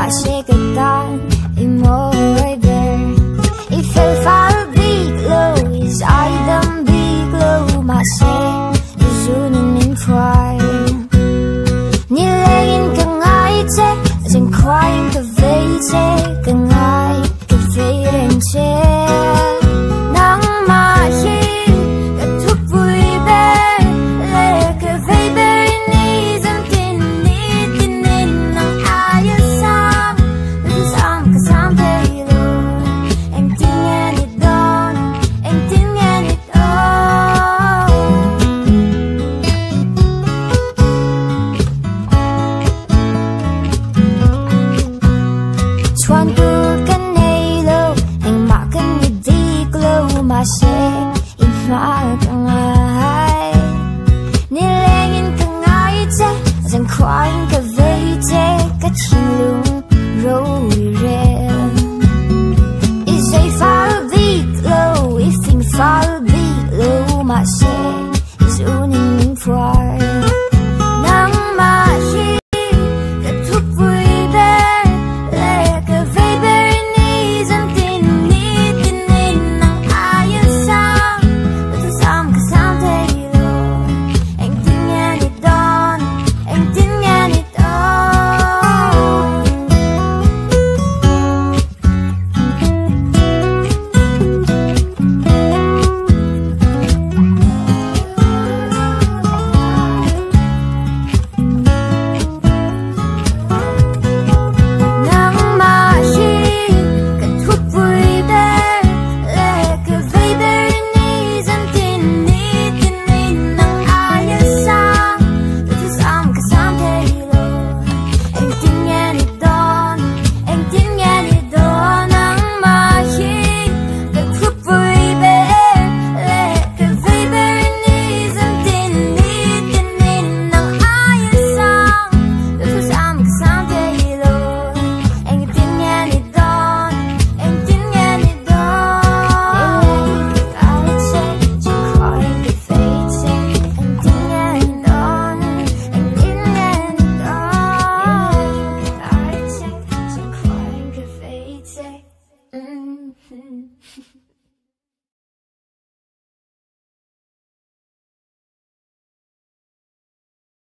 sẽ cực tan imo river ifel fal big low is I them big low mà sẽ izunin in fire ni legin kang ai che dần crying ka vei che kang ai ka vei ren che Chuan tu kan nei lo anh mà kan ni di glow mà sẽ in pha kang ai ni lengin kang ai che dần crying ka vei che ka chin lung ro